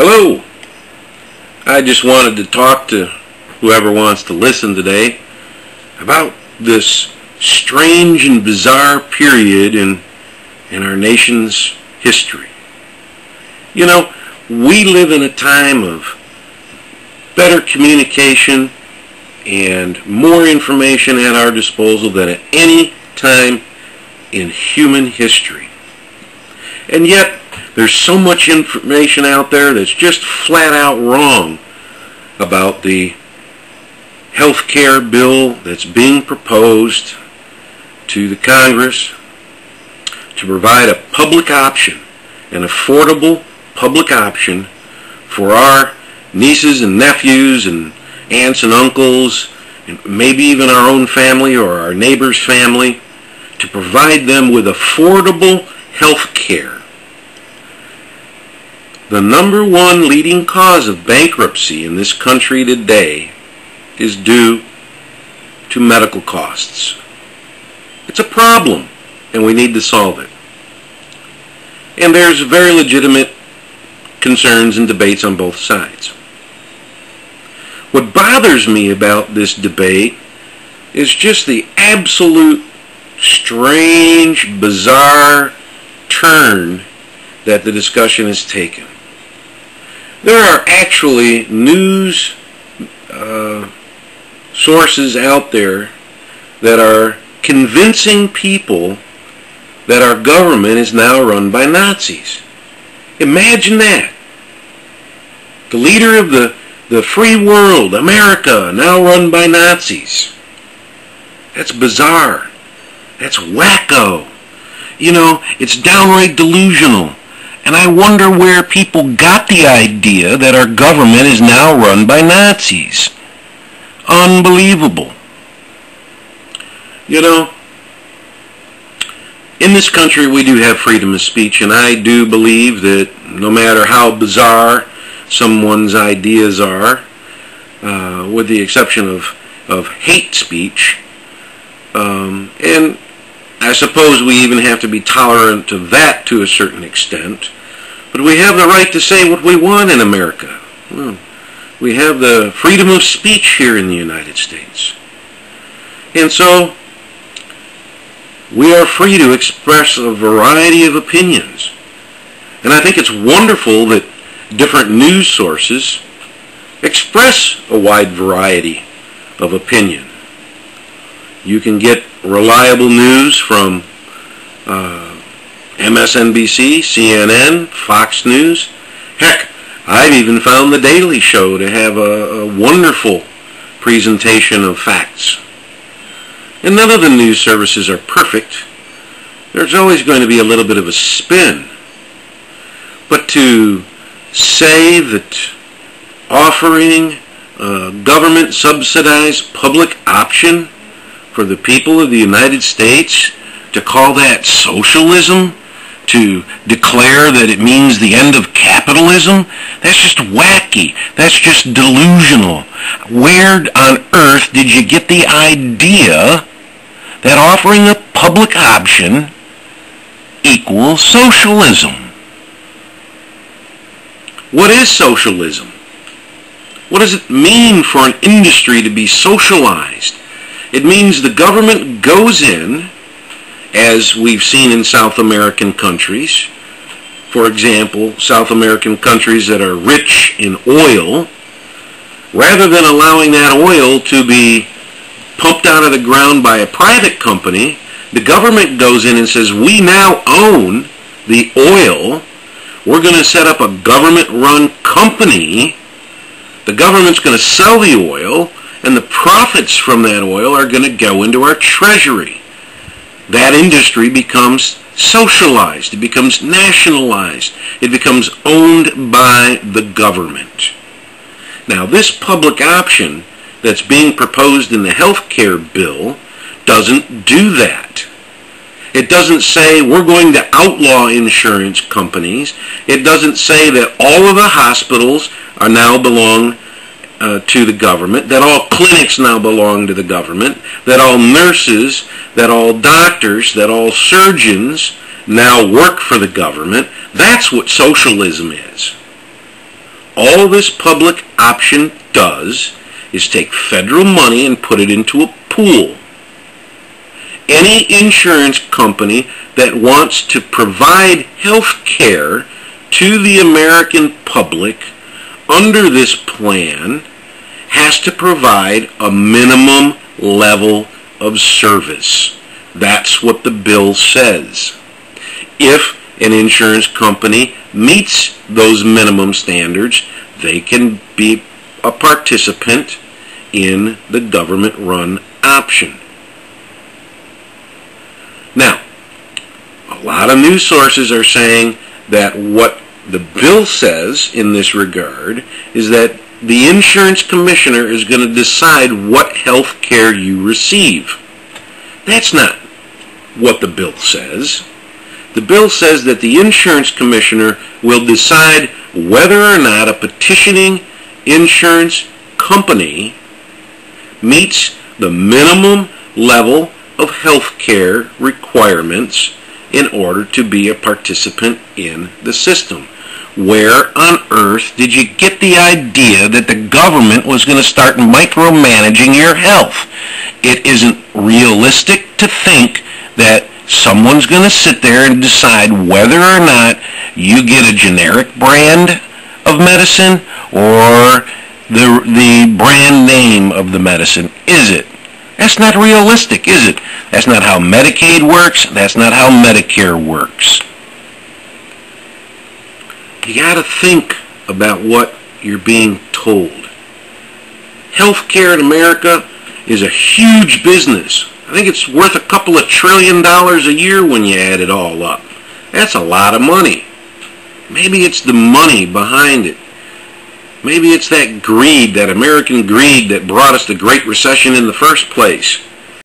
Hello. I just wanted to talk to whoever wants to listen today about this strange and bizarre period in our nation's history. You know, we live in a time of better communication and more information at our disposal than at any time in human history. And yet, there's so much information out there that's just flat out wrong about the health care bill that's being proposed to the Congress to provide a public option, an affordable public option for our nieces and nephews and aunts and uncles, and maybe even our own family or our neighbor's family, to provide them with affordable health care. The number one leading cause of bankruptcy in this country today is due to medical costs. It's a problem, and we need to solve it. And there's very legitimate concerns and debates on both sides. What bothers me about this debate is just the absolute strange, bizarre turn that the discussion has taken. There are actually news sources out there that are convincing people that our government is now run by Nazis. Imagine that. The leader of the free world, America, now run by Nazis. That's bizarre. That's wacko. You know, it's downright delusional. And I wonder where people got the idea that our government is now run by Nazis. Unbelievable. You know, in this country we do have freedom of speech, and I do believe that no matter how bizarre someone's ideas are, with the exception of hate speech, and I suppose we even have to be tolerant of that to a certain extent, but we have the right to say what we want in America. Well, we have the freedom of speech here in the United States. And so, we are free to express a variety of opinions. And I think it's wonderful that different news sources express a wide variety of opinion. You can get reliable news from MSNBC, CNN, Fox News. Heck, I've even found The Daily Show to have a wonderful presentation of facts. And none of the news services are perfect. There's always going to be a little bit of a spin. But to say that offering a government-subsidized public option for the people of the United States, to call that socialism, to declare that it means the end of capitalism, that's just wacky. That's just delusional. Where on earth did you get the idea that offering a public option equals socialism? What is socialism? What does it mean for an industry to be socialized? It means the government goes in, as we've seen in South American countries. For example, South American countries that are rich in oil, rather than allowing that oil to be pumped out of the ground by a private company, the government goes in and says, we now own the oil. We're going to set up a government-run company. The government's going to sell the oil, and the profits from that oil are going to go into our treasury. That industry becomes socialized. It becomes nationalized. It becomes owned by the government. Now, this public option that's being proposed in the health care bill doesn't do that. It doesn't say we're going to outlaw insurance companies. It doesn't say that all of the hospitals are now belong to the government, that all clinics now belong to the government, that all nurses, that all doctors, that all surgeons now work for the government. That's what socialism is. all this public option does is take federal money and put it into a pool. Any insurance company that wants to provide health care to the American public under this plan has to provide a minimum level of service. That's what the bill says. If an insurance company meets those minimum standards, they can be a participant in the government-run option. Now, a lot of news sources are saying that what the bill says in this regard is that the insurance commissioner is going to decide what health care you receive. That's not what the bill says. The bill says that the insurance commissioner will decide whether or not a petitioning insurance company meets the minimum level of health care requirements in order to be a participant in the system. Where on earth did you get the idea that the government was going to start micromanaging your health? It isn't realistic to think that someone's going to sit there and decide whether or not you get a generic brand of medicine or the brand name of the medicine. Is it? That's not realistic, is it? That's not how Medicaid works. That's not how Medicare works. You got to think about what you're being told. Healthcare in America is a huge business. I think it's worth a couple of $1 trillion a year when you add it all up. That's a lot of money. Maybe it's the money behind it. Maybe it's that greed, that American greed that brought us the Great Recession in the first place.